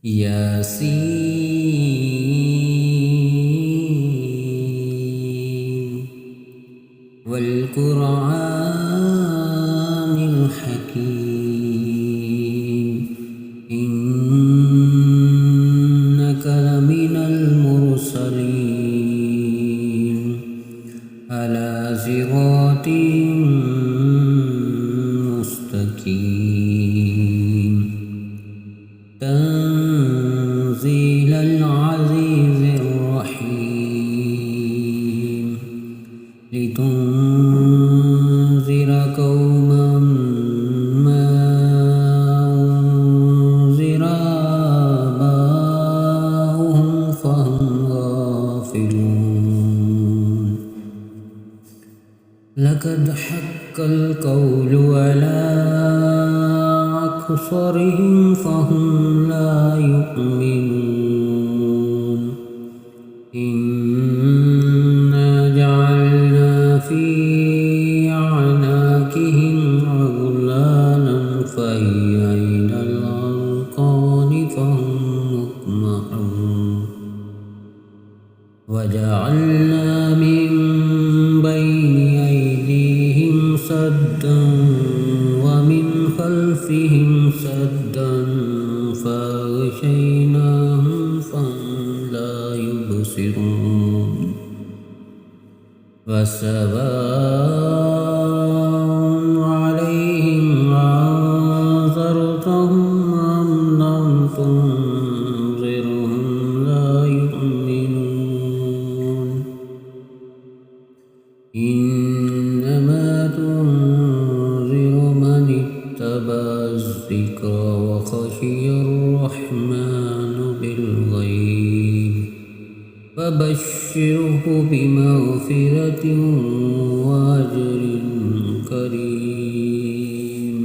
ياسين والقرآن الحكيم إنك لمن المرسلين على صراط مستقيم تنزيل العزيز الرحيم لتنذر قوما ما أنذر آباؤهم فهم غافلون لقد حق القول على أكثرهم فهم لا يؤمنون إنا جعلنا في أعناقهم أغلالا فهي إلى الأذقان فهم مقمحون وجعلنا من بين أيديهم سدا ومن خلفهم سدا فأغشيناهم فهم لا يبصرون وسواء عليهم أنذرتهم أم لم تنذرهم لا يؤمنون إنما تنذر من اتبع الذكر وخشي الرحمن بالغيب فبشره بمغفرة وأجر كريم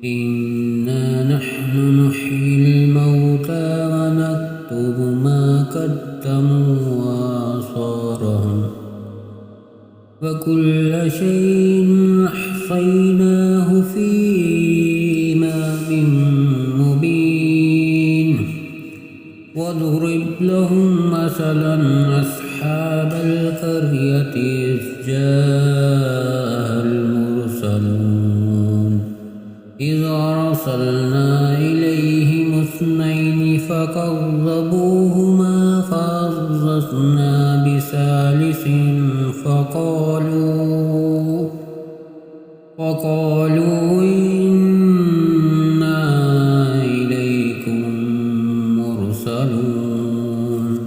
إنا نحن نحيي الموتى ونكتب ما قدموا وآثارهم وكل شيء أحصيناه في إمام مبين واضرب لهم مثلا أصحاب القرية إذ جاءها المرسلون إذ أرسلنا إليهم اثنين فكذبوهما فعززنا بثالث فقالوا إنا إليكم مرسلون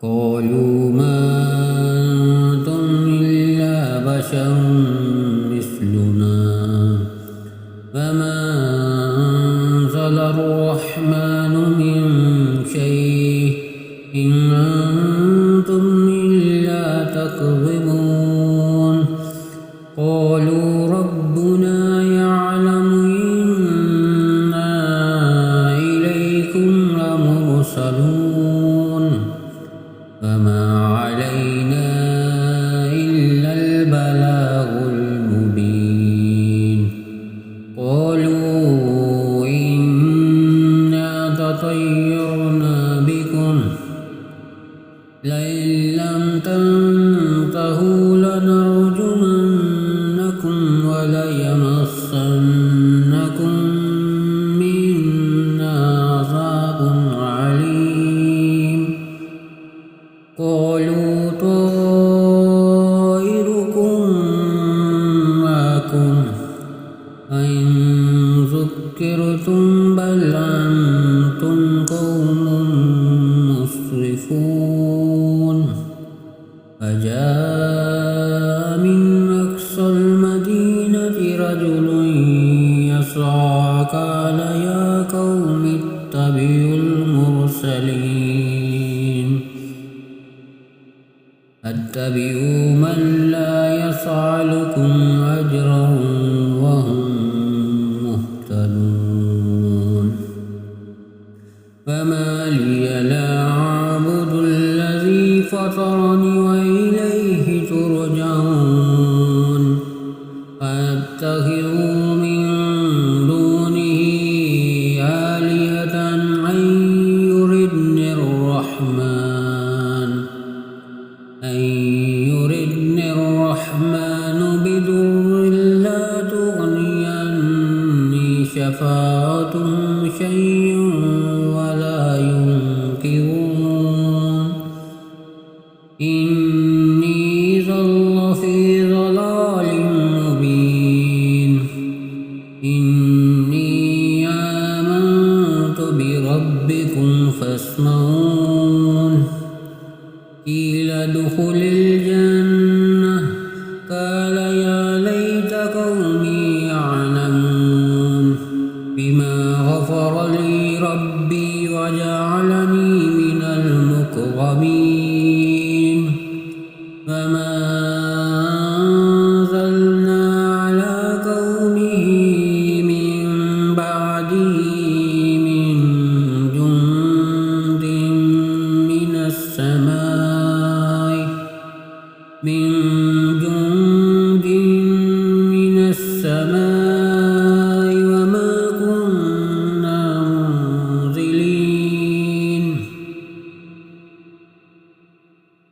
قالوا ما أنتم إلا بشر مثلنا وما أنزل الرحمن من شيء إن أنتم إلا تكذبون قالوا ربنا يعلم إنا إليكم لمرسلون فما علينا إلا البلاغ المبين قالوا إنا تطيرنا بكم لئن لم تنتهوا لنرجمنكم وليمسنكم منا عذاب عليم قالوا طائركم معكم أئن ذكرتم بل أنتم قوم مسرفون فجاء من أقصى المدينة رجل يسعى قال يا قوم اتبعوا المرسلين اتبعوا من لا يسألكم أجرا وهم مهتدون فما لي لا أعبد الذي فطرني وإليه ترجعون أتخذ من دونه آلهة فاتهم شيء ولا ينكرون إني لفي ضلال مبين إني آمنت بربكم فاسمعون قيل ادخل الجنة قال يا ليت قومي يعلمون بما غفر لي ربي وجعلني من المكرمين فما أنزلنا على قومه من بعده من جند من السماء وما كنا منزلين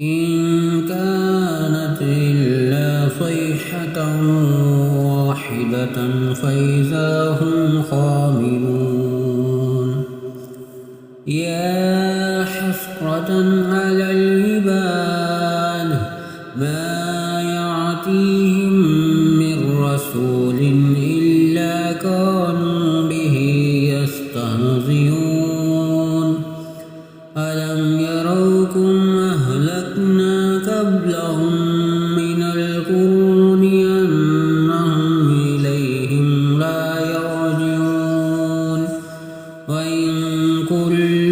إن كانت إلا صيحة واحدة فإذا هم خامدون يا حسرة على العباد ما يأتيهم من رسول إلا كانوا به يستهزئون ألم يروكم أهلكنا قبلهم من القرون أنهم إليهم لا يرجعون وإن كل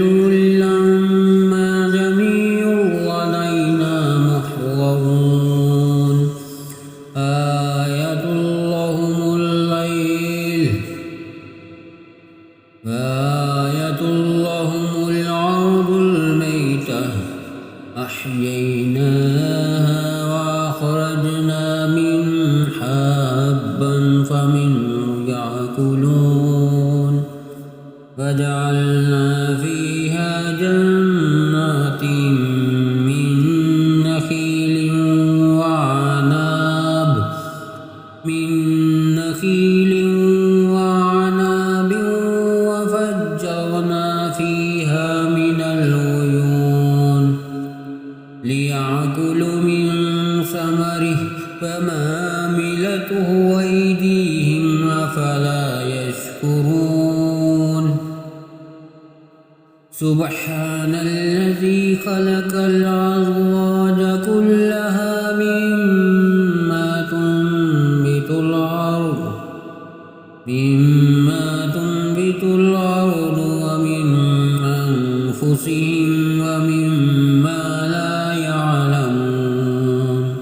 لما جميع لدينا محضرون آية اللهم الأرض الميتة أحييناها وأخرجنا منها حبا فمنه يأكلون وجعلنا فيها جنات من نخيل وعناب وفجرنا فيها من العيون ليأكلوا من ثمره فما عملته أيديهم أفلا يشكرون سبحان الذي خلق الأزواج كلها مما تنبت الأرض ومن أنفسهم ومما لا يعلمون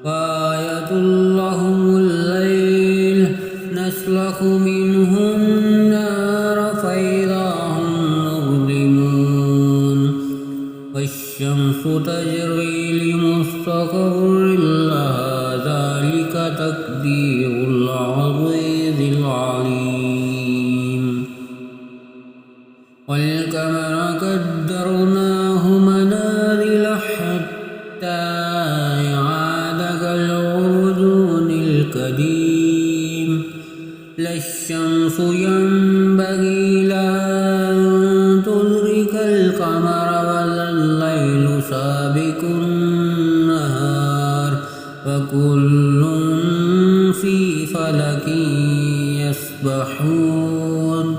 وآية لهم الليل نسلخ منه النار فإذا هم مظلمون والشمس تجري لمستقر لها ذلك تقدير العزيز العليم والقمر قدرناه منازل حتى عاد كالعرجون القديم لا الشمس ينبغي لها أن تدرك القمر ولا الليل سابق النهار وكل في فلك يسبحون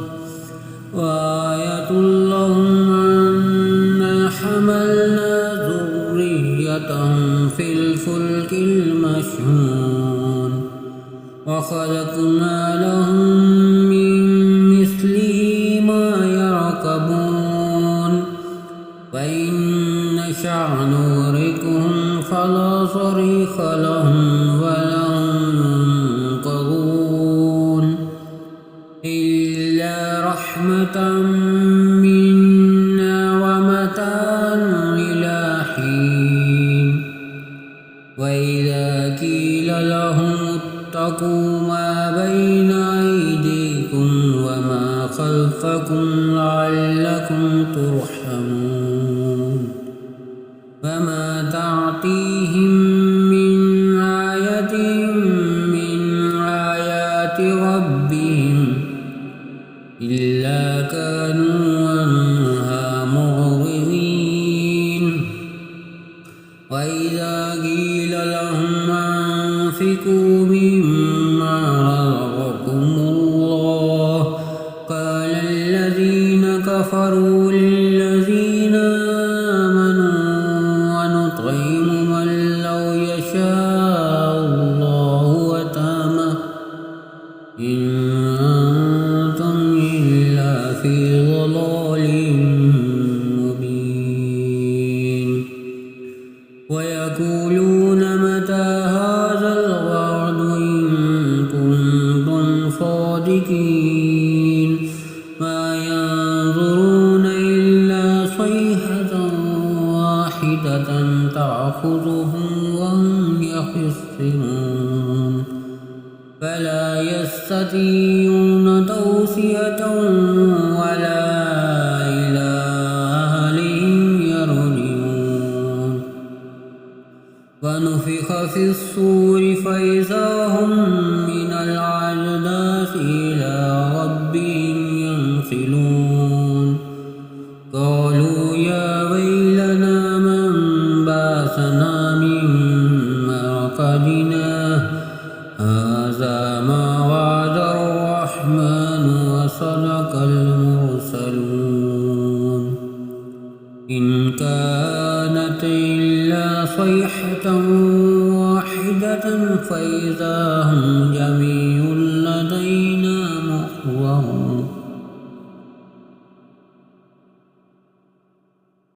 وآية لهم أنا حملنا ذريتهم في الفلك المشحون وخلقنا لهم من مثله ما يركبون وإن نشأ نغرقهم فلا صريخ لهم ولا هم ينقذون إلا رحمة منا ومتاعا إلى حين وإذا قيل لهم اتقوا ما بين أيديكم وما خلفكم لعلكم ترحمون وما تعطيهم من آية من آيات ربهم إلا كانوا عنها معرضين وإذا قيل لهم أنفقوا مما رزقكم الله قال الذين كفروا للذين آمنوا ونطعم من لو يشاء الله وتامه إن أنتم إلا في ضلال مبين ويقولون متى هذا الوعد إن كنتم صادقين ما ينظرون إلا صيحة واحدة تأخذهم وهم يخصمون فلا يستطيعون توصية ولا إلى أهلهم يرجعون ونفخ في الصور فإذا هم من الأجداث إلى ربهم ينسلون قالوا يا ويلنا من بعثنا من مرقدنا هذا ما وعد الرحمن وصدق المرسلون إن كانت إلا صيحة واحدة فإذا هم جميع